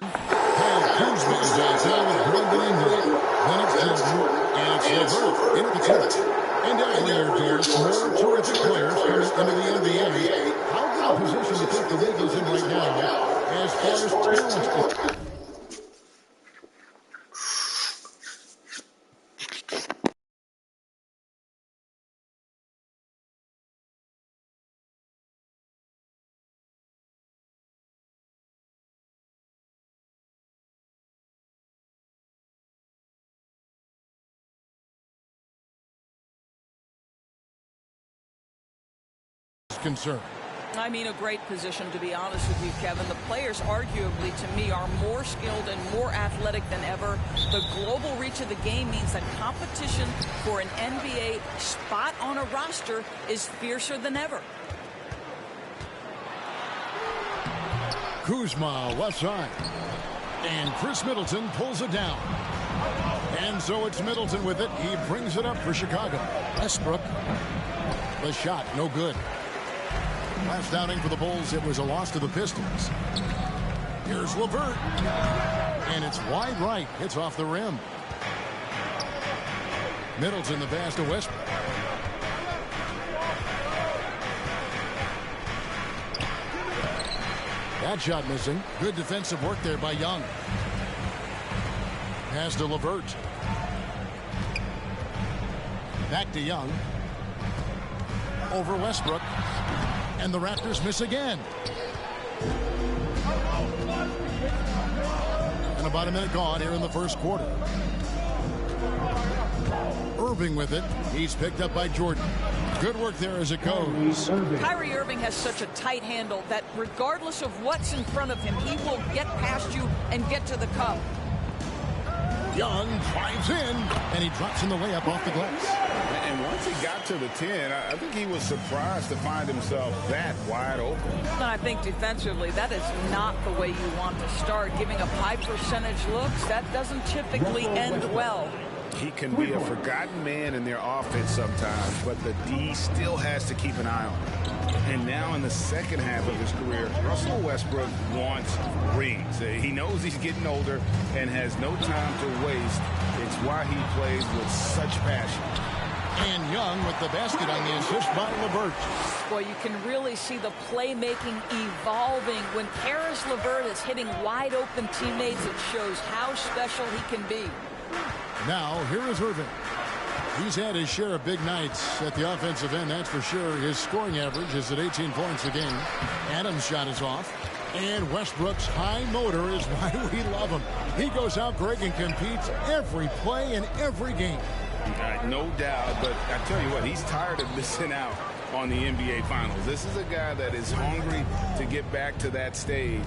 Kuzma is out there with Brandon Ingram. Then it's Jordan, and it's LeVert into the tenth. And every year, George, more terrific players coming into the NBA. How good a position to think the league is in right now as far as talent? Concern. I mean, a great position, to be honest with you, Kevin. The players, arguably, to me, are more skilled and more athletic than ever. The global reach of the game means that competition for an NBA spot on a roster is fiercer than ever. Kuzma, left side. And Chris Middleton pulls it down. And so it's Middleton with it. He brings it up for Chicago. Westbrook. The shot, no good. Last outing for the Bulls, it was a loss to the Pistons. Here's LeVert. And it's wide right. It's off the rim. Middleton the pass to Westbrook. That shot missing. Good defensive work there by Young. Pass to LeVert. Back to Young. Over Westbrook. And the Raptors miss again. And about a minute gone here in the first quarter. Irving with it. He's picked up by Jordan. Good work there as it goes. Kyrie Irving has such a tight handle that regardless of what's in front of him, he will get past you and get to the cup. Young drives in, and he drops in the layup off the glass. And once he got to the 10, I think he was surprised to find himself that wide open. And I think defensively, that is not the way you want to start. Giving up high percentage looks, that doesn't typically end well. He can be a forgotten man in their offense sometimes, but the D still has to keep an eye on him. And now in the second half of his career, Russell Westbrook wants rings. He knows he's getting older and has no time to waste. It's why he plays with such passion. And Young with the basket on the assist by LeVert. Boy, you can really see the playmaking evolving. When Karis LeVert is hitting wide open teammates, it shows how special he can be. Now, here is Irving. He's had his share of big nights at the offensive end, that's for sure. His scoring average is at 18 points a game. Adams' shot is off. And Westbrook's high motor is why we love him. He goes out, Greg, and competes every play in every game. No doubt, but I tell you what, he's tired of missing out on the NBA Finals. This is a guy that is hungry to get back to that stage.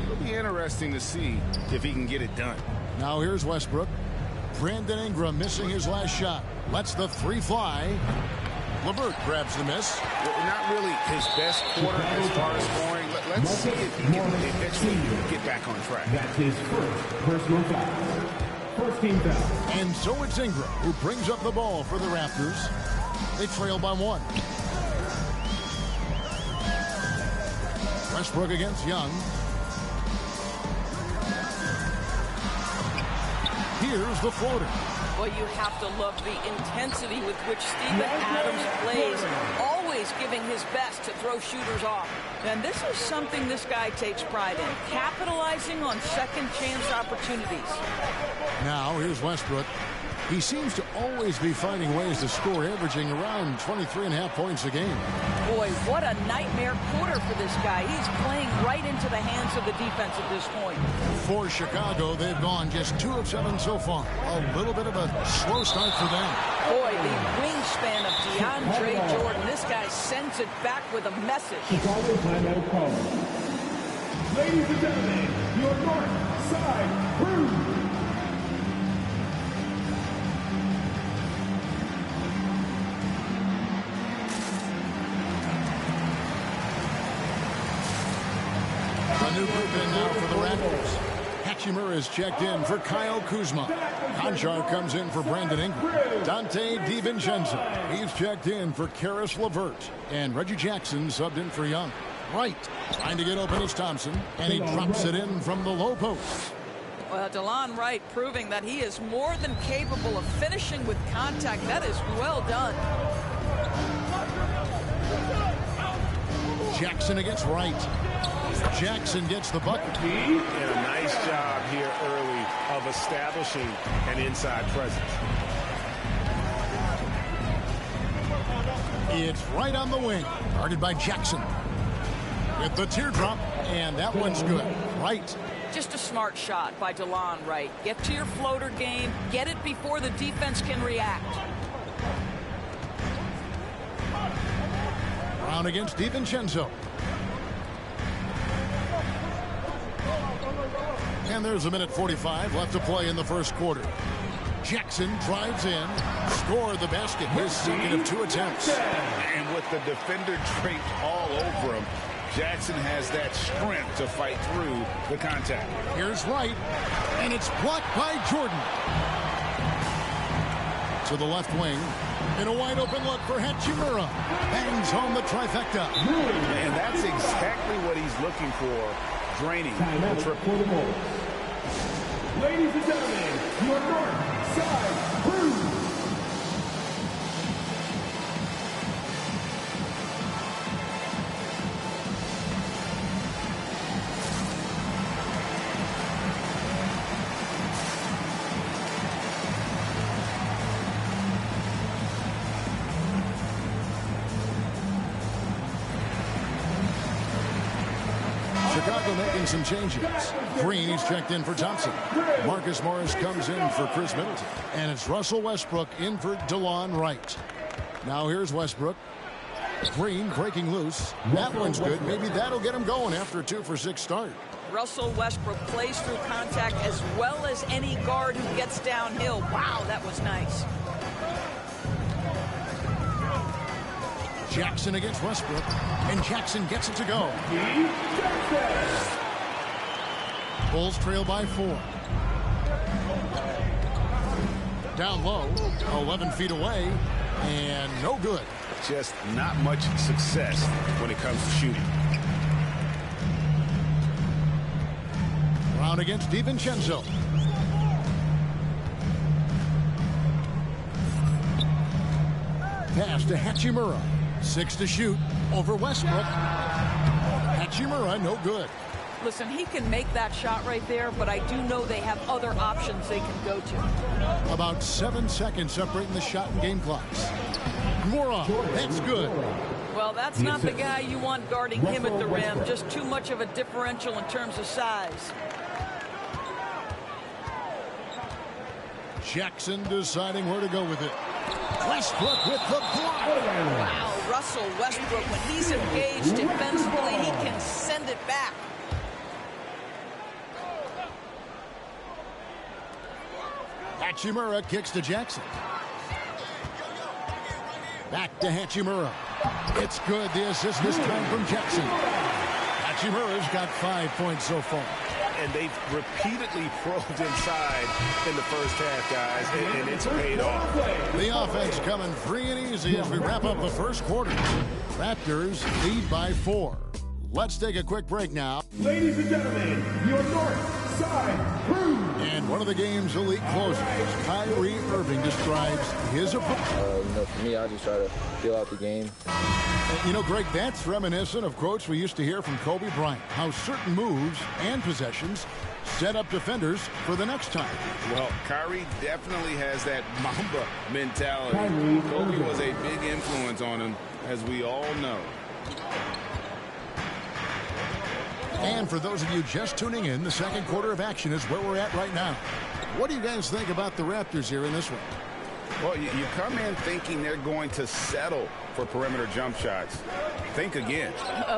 It'll be interesting to see if he can get it done. Now here's Westbrook. Brandon Ingram missing his last shot. Lets the three fly. LeVert grabs the miss. Not really his best quarter as far as scoring. Let's see if he can eventually get back on track. That's his first personal foul. First team foul. And so it's Ingram who brings up the ball for the Raptors. They trail by one. Westbrook against Young. Here's the floater. Well, you have to love the intensity with which Steven Adams plays, always giving his best to throw shooters off. And this is something this guy takes pride in, capitalizing on second chance opportunities. Now, here's Westbrook. He seems to always be finding ways to score, averaging around 23.5 points a game. Boy, what a nightmare quarter for this guy. He's playing right into the hands of the defense at this point. For Chicago, they've gone just 2 of 7 so far. A little bit of a slow start for them. Boy, the wingspan of DeAndre Jordan. This guy sends it back with a message. Chicago timeout call. Ladies and gentlemen, your north side crew. A new group in now for the Raptors. Hachimura is checked in for Kyle Kuzma. Konchar comes in for Brandon Ingram. Dante DiVincenzo. He's checked in for Karis LeVert. And Reggie Jackson subbed in for Young. Right. Trying to get open is Thompson. And he drops it in from the low post. Well, DeLon Wright proving that he is more than capable of finishing with contact. That is well done. Jackson against Wright. Jackson gets the bucket. And a nice job here early of establishing an inside presence. It's right on the wing. Guarded by Jackson. With the teardrop, and that one's good. Right. Just a smart shot by DeLon Wright. Get to your floater game. Get it before the defense can react. Brown against DiVincenzo. And there's a minute 45 left to play in the first quarter. Jackson drives in, scored the basket, his second of 2 attempts. And with the defender draped all over him, Jackson has that strength to fight through the contact. Here's Wright, and it's blocked by Jordan. To the left wing, in a wide open look for Hachimura. Bangs home the trifecta. And that's exactly what he's looking for, draining the triple. Ladies and gentlemen, your North Side Crew. Chicago making some changes. Green is checked in for Thompson. Marcus Morris comes in for Chris Middleton. And it's Russell Westbrook in for DeLon Wright. Now here's Westbrook. Green breaking loose. That one's good. Maybe that'll get him going after a 2-for-6 start. Russell Westbrook plays through contact as well as any guard who gets downhill. Wow, that was nice. Jackson against Westbrook, and Jackson gets it to go. Bulls trail by 4. Down low, 11 feet away, and no good. Just not much success when it comes to shooting. Brown against DiVincenzo. Pass to Hachimura. 6 to shoot over Westbrook. Hachimura, no good. Listen, he can make that shot right there, but I do know they have other options they can go to. About 7 seconds separating the shot and game clocks. Mora, that's good. Well, that's not the guy you want guarding him at the rim. Just too much of a differential in terms of size. Jackson deciding where to go with it. Westbrook with the block. Wow, Russell Westbrook, when he's engaged defensively, he can send it back. Hachimura kicks to Jackson. Back to Hachimura. It's good. The assist this time from Jackson. Hachimura's got 5 points so far. And they've repeatedly probed inside in the first half, guys, and it's paid off. The offense coming free and easy as we wrap up the first quarter. Raptors lead by 4. Let's take a quick break now. Ladies and gentlemen, your North Side Crew. And one of the game's elite closers, Kyrie Irving, describes his approach. For me, I just try to feel out the game. You know, Greg, that's reminiscent of quotes we used to hear from Kobe Bryant, how certain moves and possessions set up defenders for the next time. Well, Kyrie definitely has that Mamba mentality. Kobe was a big influence on him, as we all know. And for those of you just tuning in, the second quarter of action is where we're at right now. What do you guys think about the Raptors here in this one? Well, you come in thinking they're going to settle for perimeter jump shots. Think again.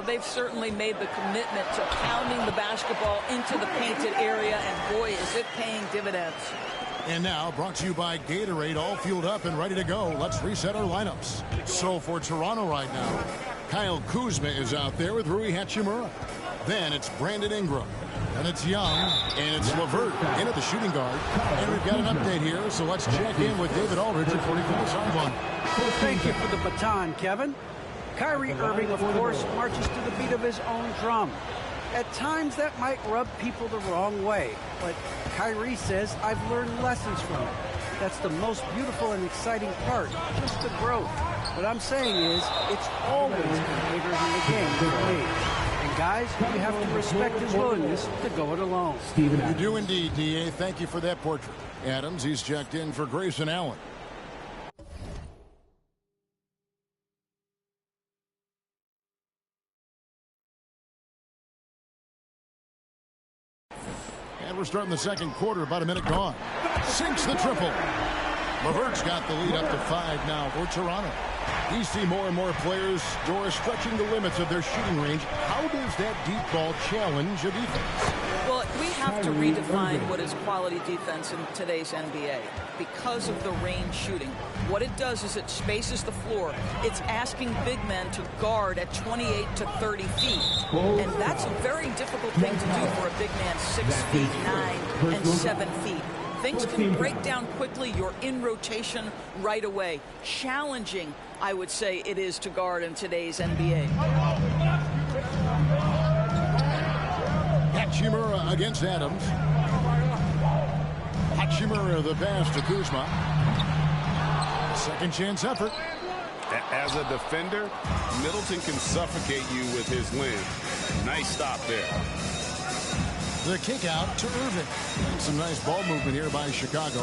They've certainly made the commitment to pounding the basketball into the painted area, and boy, is it paying dividends. And now, brought to you by Gatorade, all fueled up and ready to go. Let's reset our lineups. So for Toronto right now, Kyle Kuzma is out there with Rui Hachimura. Then it's Brandon Ingram. And it's Young. And it's LeVert in at the shooting guard. And we've got an update here, so let's check in with David Aldridge at 44 sideline. Thank you for the baton, Kevin. Kyrie Irving, of course, marches to the beat of his own drum. At times, that might rub people the wrong way, but Kyrie says, I've learned lessons from it. That's the most beautiful and exciting part, just the growth. What I'm saying is, it's always been bigger than the game for me. And guys, you have to respect his willingness to go it alone. You do indeed, D.A. Thank you for that portrait. Adams, he's checked in for Grayson Allen. And we're starting the second quarter, about a minute gone. Sinks the triple. LeVert's got the lead up to 5 now for Toronto. You see more and more players, Doris, stretching the limits of their shooting range. How does that deep ball challenge a defense? Well, we have to redefine what is quality defense in today's NBA because of the range shooting. What it does is it spaces the floor. It's asking big men to guard at 28 to 30 feet. And that's a very difficult thing to do for a big man 6 feet 9 and 7 feet. Things can break down quickly. You're in rotation right away. Challenging, I would say, it is to guard in today's NBA. Hachimura against Adams. Hachimura the pass to Kuzma. Second chance effort. As a defender, Middleton can suffocate you with his length. Nice stop there. The kick out to Irving. And some nice ball movement here by Chicago.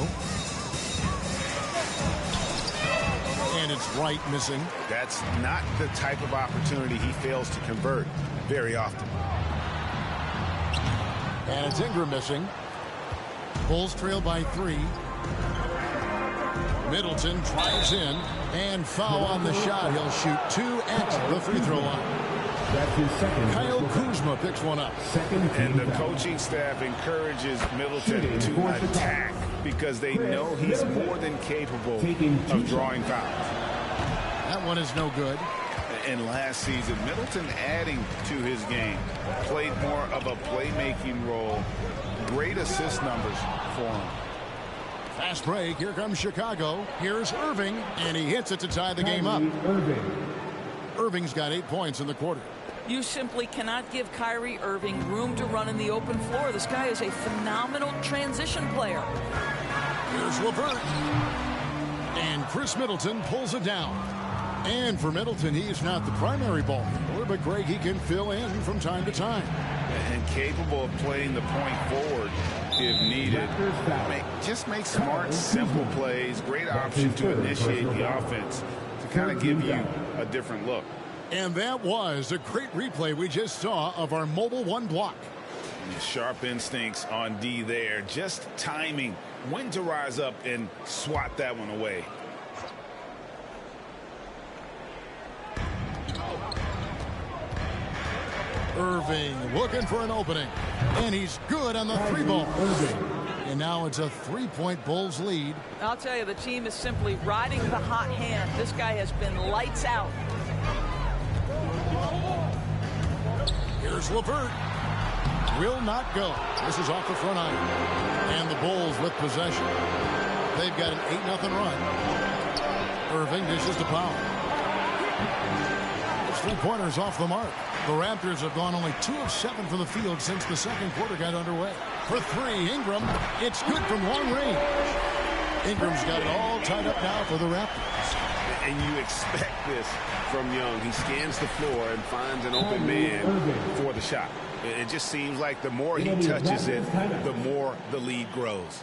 And it's Wright missing. That's not the type of opportunity he fails to convert very often. And it's Ingram missing. Bulls trail by 3. Middleton drives in and foul on the shot. He'll shoot 2 at the free throw line. That's his second. Kyle Kuzma picks one up. And the coaching staff encourages Middleton to attack because they know he's more than capable of drawing fouls. That one is no good. And last season, Middleton adding to his game, played more of a playmaking role. Great assist numbers for him. Fast break. Here comes Chicago. Here's Irving, and he hits it to tie the game up. Irving's got 8 points in the quarter. You simply cannot give Kyrie Irving room to run in the open floor. This guy is a phenomenal transition player. Here's LeVert. And Chris Middleton pulls it down. And for Middleton, he's not the primary ball handler, but Greg, he can fill in from time to time. And capable of playing the point forward if needed. Just make smart, simple plays. Great option to initiate the offense to kind of give you a different look. And that was a great replay we just saw of our mobile 1 block. And sharp instincts on D there. Just timing when to rise up and swat that one away. Irving looking for an opening. And he's good on the 3 ball. And now it's a 3-point Bulls lead. I'll tell you, the team is simply riding the hot hand. This guy has been lights out. Here's LeVert. Will not go. This is off the front iron. And the Bulls with possession. They've got an 8-0 run. Irving dishes to Powell. His 3-pointers off the mark. The Raptors have gone only 2 of 7 from the field since the second quarter got underway. For 3, Ingram. It's good from long range. Ingram's got it all tied up now for the Raptors. And you expect this from Young. He scans the floor and finds an open man for the shot. It just seems like the more he touches it, the more the lead grows.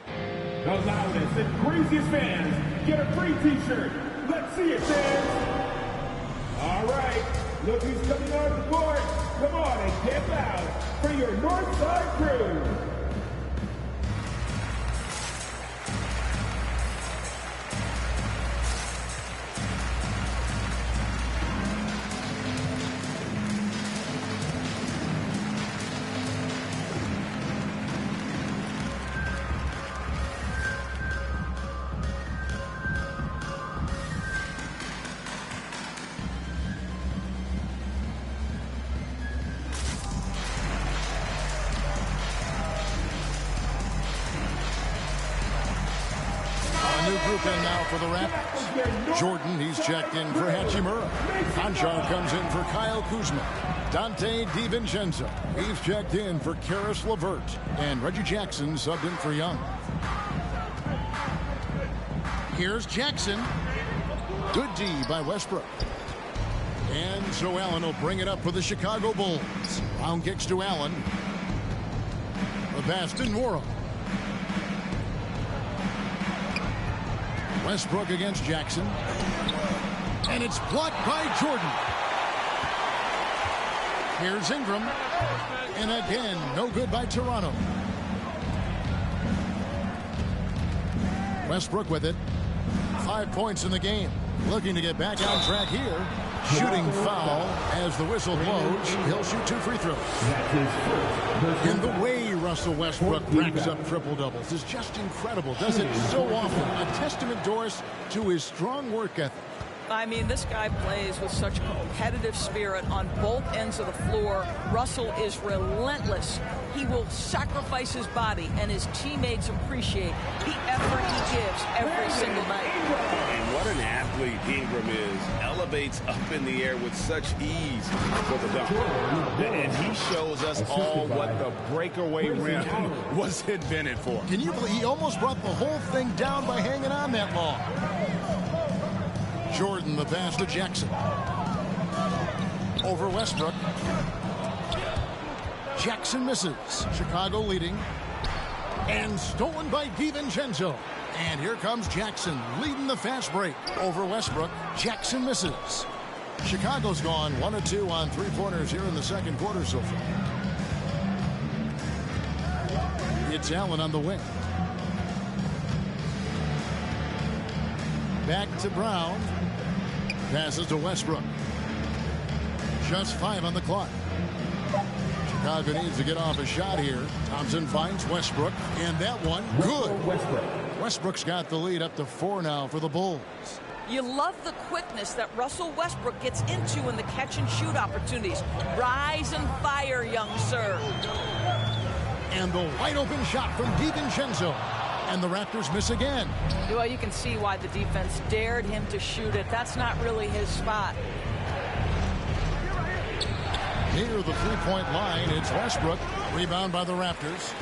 The loudest and craziest fans get a free t-shirt. Let's see it, fans. All right, look who's coming on the court. Come on and get loud for your Northside crew. group in now for the Raptors. Jordan, he's checked in for Hachimura. Conchar comes in for Kyle Kuzma. Dante DiVincenzo, he's checked in for Karis LeVert. And Reggie Jackson subbed in for Young. Here's Jackson. Good D by Westbrook. And so Allen will bring it up for the Chicago Bulls. Round kicks to Allen. The pass to Nwora. Westbrook against Jackson. And it's blocked by Jordan. Here's Ingram. And again, no good by Toronto. Westbrook with it. 5 points in the game. Looking to get back on track here. Shooting foul as the whistle blows. He'll shoot 2 free throws. And the way Russell Westbrook racks up triple-doubles is just incredible. Does it so often. A testament, Doris, to his strong work ethic. I mean, this guy plays with such competitive spirit on both ends of the floor. Russell is relentless. He will sacrifice his body, and his teammates appreciate the effort he gives every single night. And what an athlete Ingram is. Elevates up in the air with such ease for the dunk. And he shows us all what the breakaway rim was invented for. Can you believe he almost brought the whole thing down by hanging on that long? Jordan, the pass to Jackson. Over Westbrook. Jackson misses. Chicago leading. And stolen by DiVincenzo. And here comes Jackson leading the fast break. Over Westbrook. Jackson misses. Chicago's gone 1 of 2 on 3-pointers here in the second quarter so far. It's Allen on the wing. Back to Brown. Passes to Westbrook. Just 5 on the clock. Chicago needs to get off a shot here. Thompson finds Westbrook. And that one, good. Westbrook's got the lead up to 4 now for the Bulls. You love the quickness that Russell Westbrook gets into in the catch-and-shoot opportunities. Rise and fire, young sir. And the wide-open shot from DiVincenzo. And the Raptors miss again. Well, you can see why the defense dared him to shoot it. That's not really his spot. Near the 3-point line, it's Westbrook. Rebound by the Raptors.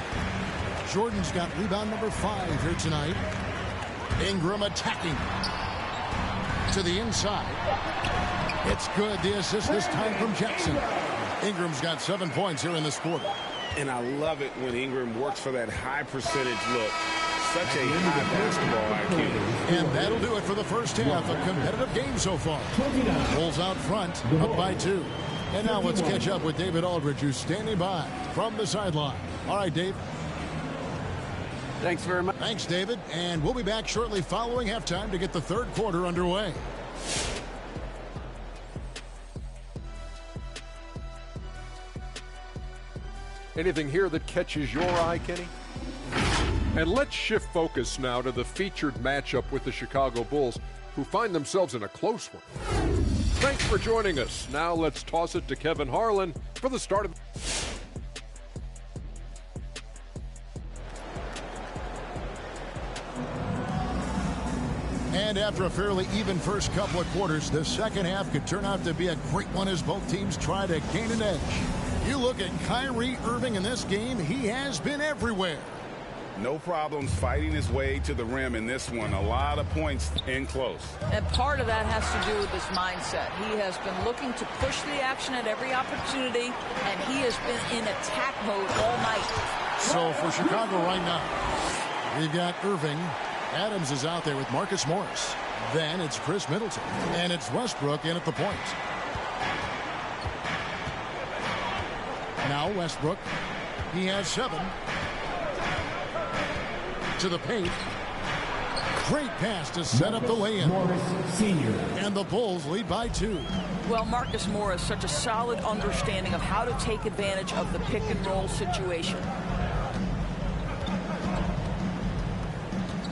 Jordan's got rebound number 5 here tonight. Ingram attacking. To the inside. It's good. The assist this time from Jackson. Ingram's got 7 points here in this quarter. And I love it when Ingram works for that high percentage look. Such a high basketball IQ. And that'll do it for the first half. A competitive game so far. Bulls out front, up by 2. And now let's catch up with David Aldridge, who's standing by from the sideline. All right, Dave. Thanks very much. Thanks, David. And we'll be back shortly following halftime to get the third quarter underway. Anything here that catches your eye, Kenny? And let's shift focus now to the featured matchup with the Chicago Bulls, who find themselves in a close one. Thanks for joining us. Now let's toss it to Kevin Harlan for the start of... And after a fairly even first couple of quarters, the second half could turn out to be a great one as both teams try to gain an edge. You look at Kyrie Irving in this game, he has been everywhere. No problems fighting his way to the rim in this one. A lot of points in close. And part of that has to do with his mindset. He has been looking to push the action at every opportunity, and he has been in attack mode all night. So for Chicago right now, we've got Irving. Adams is out there with Marcus Morris. Then it's Chris Middleton. And it's Westbrook in at the point. Now Westbrook. He has 7. To the paint. Great pass to set up the lay-in. And the Bulls lead by 2. Well, Marcus Morris, such a solid understanding of how to take advantage of the pick-and-roll situation.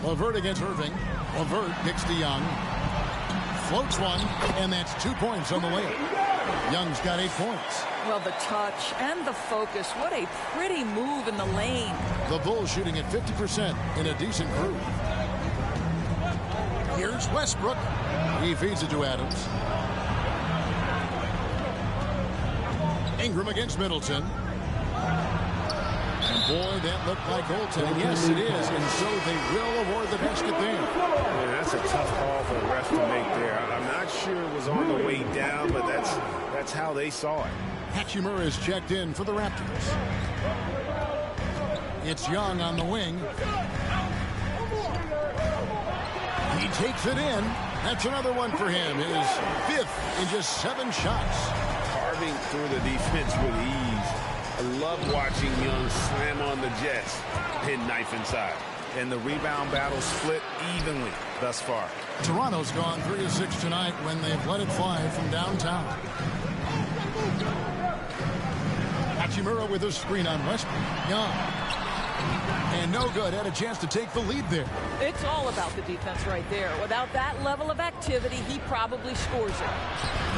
LeVert against Irving. LeVert kicks to Young. Floats one, and that's 2 points on the layup. Young's got 8 points. Well, the touch and the focus. What a pretty move in the lane. The Bulls shooting at 50% in a decent groove. Here's Westbrook. He feeds it to Adams. Ingram against Middleton. And boy, that looked like goaltending. Yes, it is. And so they will award the basket there. Yeah, that's a tough call for the ref to make there. I'm not sure it was on the way down, but that's how they saw it. Hachimura is checked in for the Raptors. It's Young on the wing. He takes it in. That's another one for him. His 5th in just 7 shots. Carving through the defense with ease. I love watching Young slam on the Jets. Pin knife inside. And the rebound battle split evenly thus far. Toronto's gone 3 of 6 tonight when they've let it fly from downtown. Hachimura with a screen on Westbrook. Young. And no good. Had a chance to take the lead there. It's all about the defense right there. Without that level of activity, he probably scores it.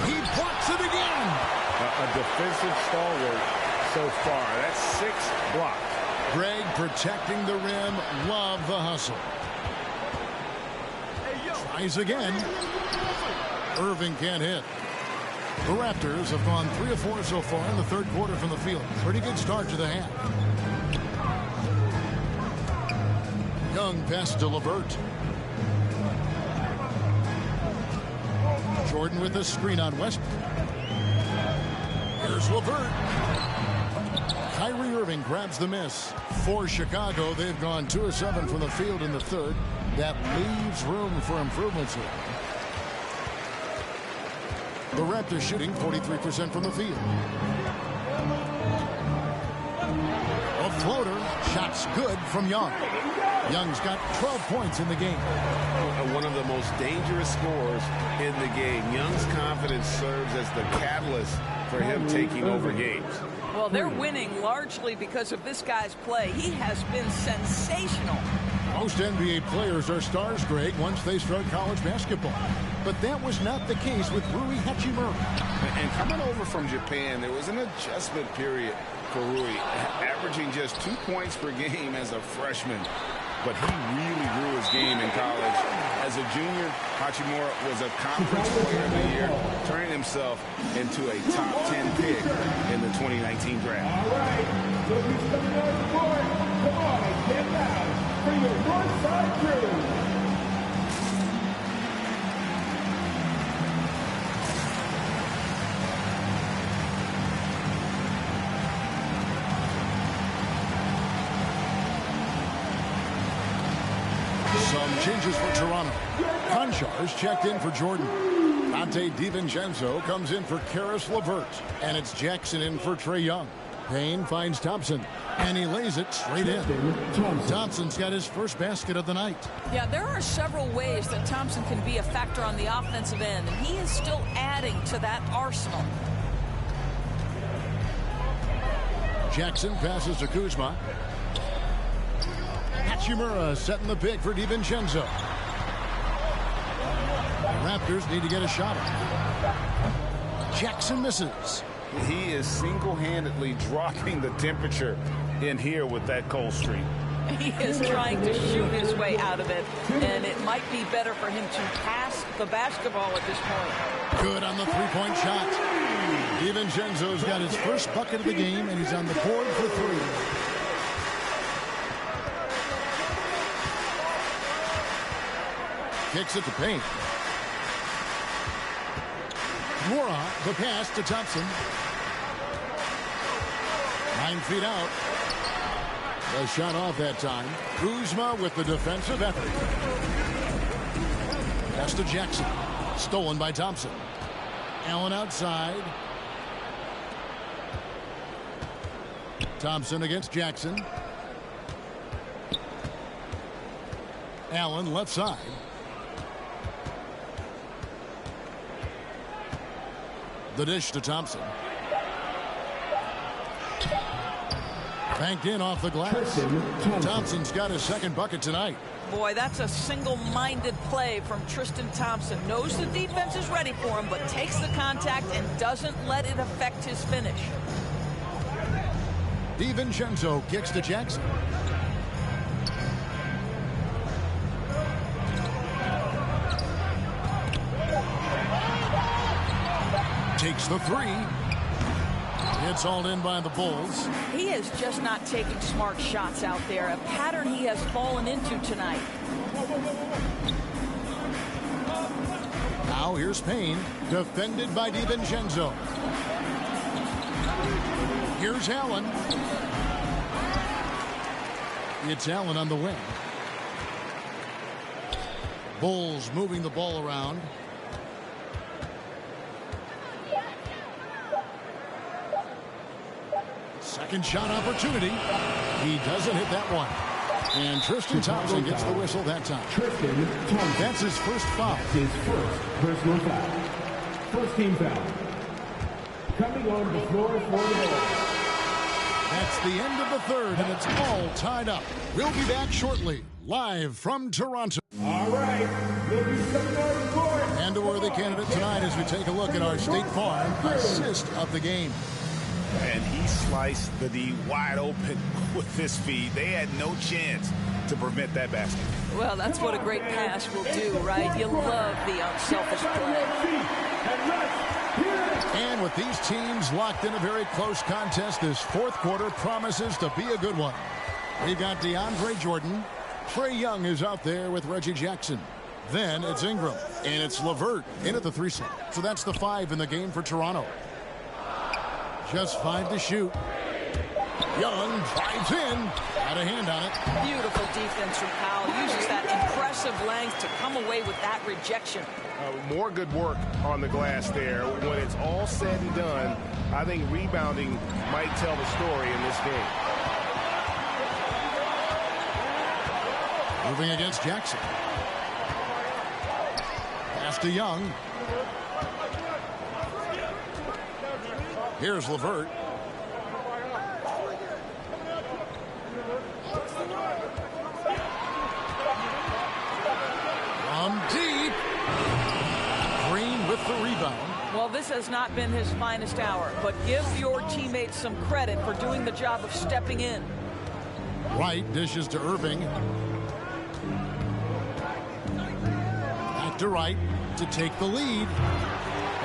He blocks it again. A defensive stalwart so far. That's 6 blocks. Greg protecting the rim. Love the hustle. Tries again. Irving can't hit. The Raptors have gone 3 of 4 so far in the 3rd quarter from the field. Pretty good start to the half. Young pass to LeVert. Jordan with a screen on Westbrook. Here's LeVert. Kyrie Irving grabs the miss. For Chicago, they've gone 2 of 7 from the field in the 3rd. That leaves room for improvements here. The Raptors shooting 43% from the field. A floater. Shots good from Young. Young's got 12 points in the game. One of the most dangerous scorers in the game. Young's confidence serves as the catalyst for him taking over games. Well, they're winning largely because of this guy's play. He has been sensational. Most NBA players are stars, Greg, once they start college basketball. But that was not the case with Rui Hachimura. And coming over from Japan, there was an adjustment period for Rui, averaging just 2 points per game as a freshman. But he really grew his game in college. As a junior, Hachimura was a conference player of the year, turning himself into a top 10 pick in the 2019 draft. All right, so he's coming on the court. Come on and get down for your north side crew. Some changes for Toronto. Conchar is checked in for Jordan. Dante DiVincenzo comes in for Karis LeVert. And it's Jackson in for Trae Young. Payne finds Thompson. And he lays it straight in. Thompson's got his first basket of the night. Yeah, there are several ways that Thompson can be a factor on the offensive end. And he is still adding to that arsenal. Jackson passes to Kuzma. Hachimura setting the pick for DiVincenzo. The Raptors need to get a shot at it. Jackson misses. He is single-handedly dropping the temperature in here with that cold streak. He is trying to shoot his way out of it, and it might be better for him to pass the basketball at this point. Good on the three-point shot. DiVincenzo's got his first bucket of the game, and he's on the board for 3. Kicks it to Payne. Mora, the pass to Thompson. 9 feet out. The shot off that time. Kuzma with the defensive effort. Pass to Jackson. Stolen by Thompson. Allen outside. Thompson against Jackson. Allen left side. The dish to Thompson. Banked in off the glass. Thompson's got his second bucket tonight. Boy, that's a single-minded play from Tristan Thompson. Knows the defense is ready for him, but takes the contact and doesn't let it affect his finish. DiVincenzo kicks to Jackson. Takes the three. It's hauled in by the Bulls. He is just not taking smart shots out there, a pattern he has fallen into tonight. Now here's Payne, defended by DiVincenzo. Here's Allen. It's Allen on the wing. Bulls moving the ball around. Second shot opportunity. He doesn't hit that one. And Tristan Thompson gets the whistle that time. Tristan Thompson. That's his first foul. His first personal foul. First team foul. Coming on the floor for the Bulls. That's the end of the third, and it's all tied up. We'll be back shortly, live from Toronto. All right, looking coming on the court. And a worthy candidate tonight as we take a look at our State Farm assist of the game. And he sliced the D wide open with his feet. They had no chance to prevent that basket. Well, that's what a great pass will do, right? You love the unselfish play. And with these teams locked in a very close contest, this fourth quarter promises to be a good one. We've got DeAndre Jordan. Trae Young is out there with Reggie Jackson. Then it's Ingram. And it's LeVert in at the 3 slot. So that's the 5 in the game for Toronto. Just 5 to shoot. Young drives in. Got a hand on it. Beautiful defense from Powell. Uses that impressive length to come away with that rejection. More good work on the glass there. When it's all said and done, I think rebounding might tell the story in this game. Moving against Jackson. Pass to Young. Here's LeVert. From deep. Green with the rebound. Well, this has not been his finest hour, but give your teammates some credit for doing the job of stepping in. Wright dishes to Irving. Back to Wright to take the lead.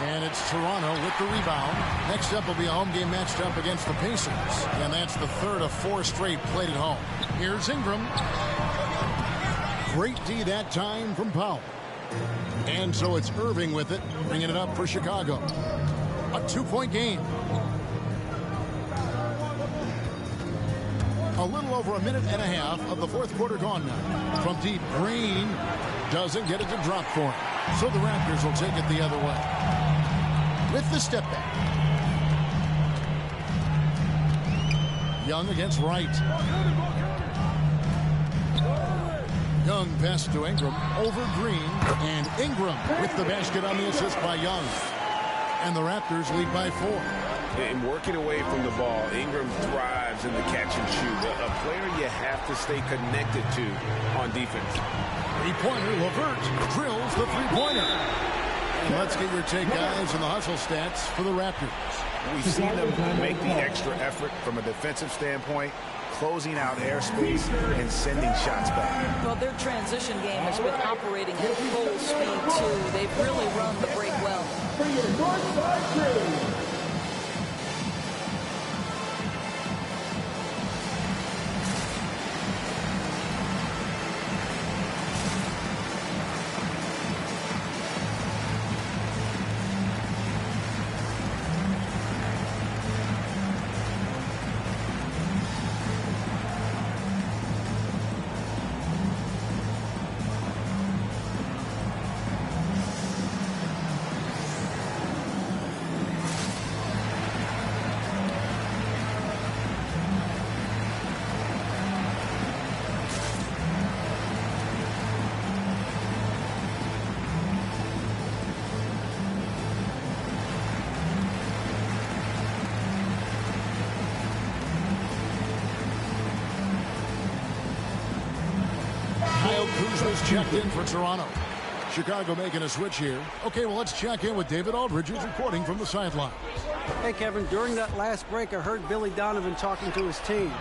And it's Toronto with the rebound. Next up will be a home game matched up against the Pacers. And that's the third of 4 straight played at home. Here's Ingram. Great D that time from Powell. And so it's Irving with it, bringing it up for Chicago. A 2-point game. A little over a minute and a half of the fourth quarter gone now. From deep, Green doesn't get it to drop for him. So the Raptors will take it the other way. With the step back. Young against Wright. Young pass to Ingram over Green. And Ingram with the basket on the assist by Young. And the Raptors lead by 4. And working away from the ball, Ingram thrives in the catch and shoot. A player you have to stay connected to on defense. Three-pointer, LeVert drills the three-pointer. And let's get your take, guys, on the hustle stats for the Raptors. We've seen them make the extra effort from a defensive standpoint, closing out airspace and sending shots back. Well, their transition game has been operating at full speed, too. They've really run the break well. For your north side crew. Kuzma's checked in for Toronto. Chicago making a switch here. Okay, well, let's check in with David Aldridge, who's reporting from the sideline. Hey, Kevin, during that last break, I heard Billy Donovan talking to his team.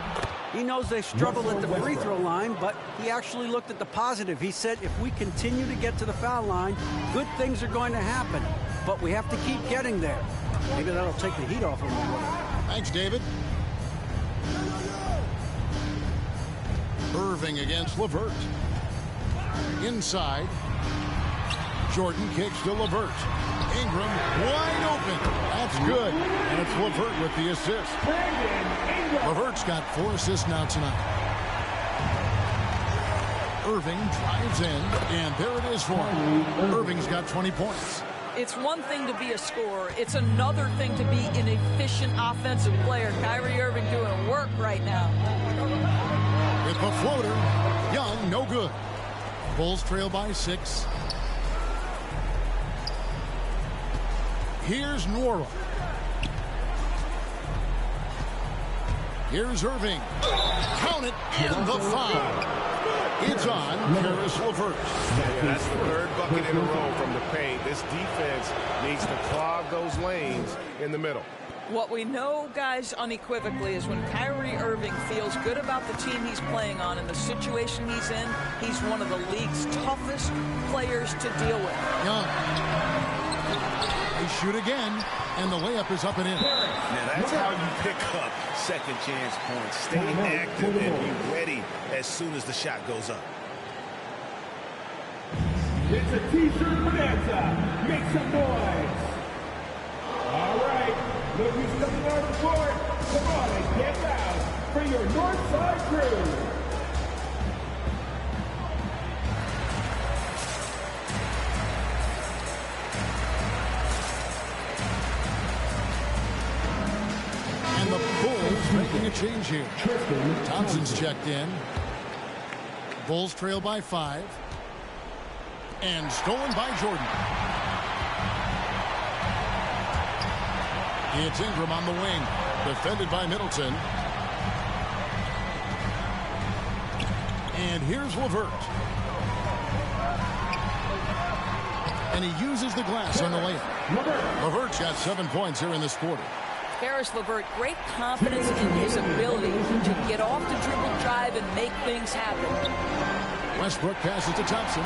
He knows they struggled at the free throw line, but he actually looked at the positive. He said, if we continue to get to the foul line, good things are going to happen, but we have to keep getting there. Maybe that'll take the heat off him. Thanks, David. Irving against LeVert. Inside. Jordan kicks to LeVert. Ingram wide open. That's good. And it's LeVert with the assist. LeVert's got 4 assists now tonight. Irving drives in, and there it is for him. Irving's got 20 points. It's one thing to be a scorer. It's another thing to be an efficient offensive player. Kyrie Irving doing work right now. With the floater, Young, no good. Bulls trail by 6. Here's Nwora. Here's Irving. Count it, and the foul. It's on Karis LeVert. Yeah, that's the 3rd bucket in a row from the paint. This defense needs to clog those lanes in the middle. What we know, guys, unequivocally is when Kyrie Irving feels good about the team he's playing on and the situation he's in, he's one of the league's toughest players to deal with. Young. They shoot again, and the layup is up and in. Now that's how you pick up second chance points. Stay active and be ready as soon as the shot goes up. It's a T-shirt bonanza. Make some noise. All right, look who's coming on the court. Come on and get loud for your Northside crew. And the Bulls making a change here. Thompson's checked in. Bulls trail by 5. And stolen by Jordan. It's Ingram on the wing. Defended by Middleton. And here's LeVert. And he uses the glass on the layup. LeVert's got 7 points here in this quarter. Karis LeVert, great confidence in his ability to get off the dribble drive and make things happen. Westbrook passes to Thompson.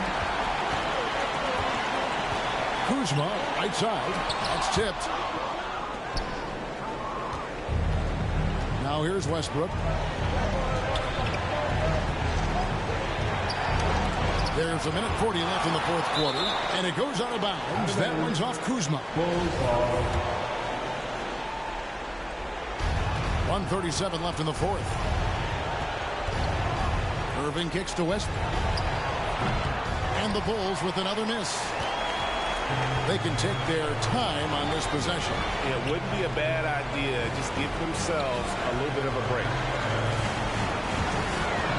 Kuzma, right side. That's tipped. Now here's Westbrook. There's 1:40 left in the 4th quarter, and it goes out of bounds. That one's off Kuzma. 1:37 left in the 4th. Irving kicks to Westbrook. And the Bulls with another miss. They can take their time on this possession. It wouldn't be a bad idea. Just give themselves a little bit of a break.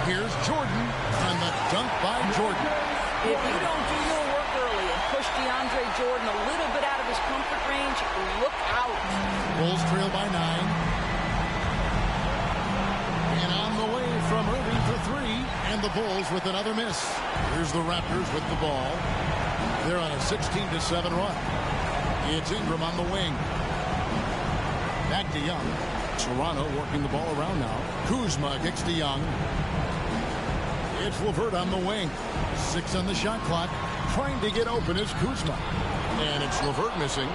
Here's Jordan, and the dunk by Jordan. If you don't do your work early and push DeAndre Jordan a little bit out of his comfort range, look out. Bulls trail by 9. And on the way from Irving for 3, and the Bulls with another miss. Here's the Raptors with the ball. They're on a 16-7 run. It's Ingram on the wing. Back to Young. Toronto working the ball around now. Kuzma kicks to Young. It's LeVert on the wing. 6 on the shot clock. Trying to get open is Kuzma. And it's LeVert missing.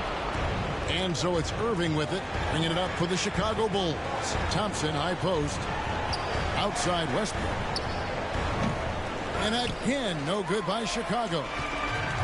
And so it's Irving with it. Bringing it up for the Chicago Bulls. Thompson, high post. Outside Westbrook. And again, no good by Chicago.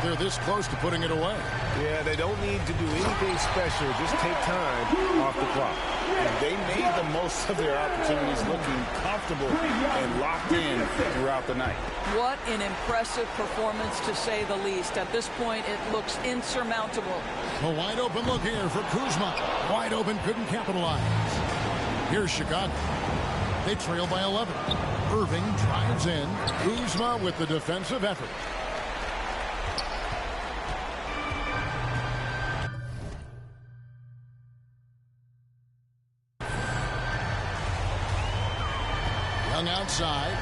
They're this close to putting it away. Yeah, they don't need to do anything special. Just take time off the clock. And they made the most of their opportunities, looking comfortable and locked in throughout the night. What an impressive performance, to say the least. At this point, it looks insurmountable. A wide open look here for Kuzma. Wide open, couldn't capitalize. Here's Chicago. They trail by 11. Irving drives in. Kuzma with the defensive effort. Young outside.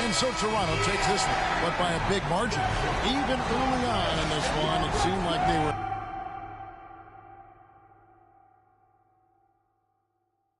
And so Toronto takes this one, but by a big margin. Even early on in this one, it seemed like they were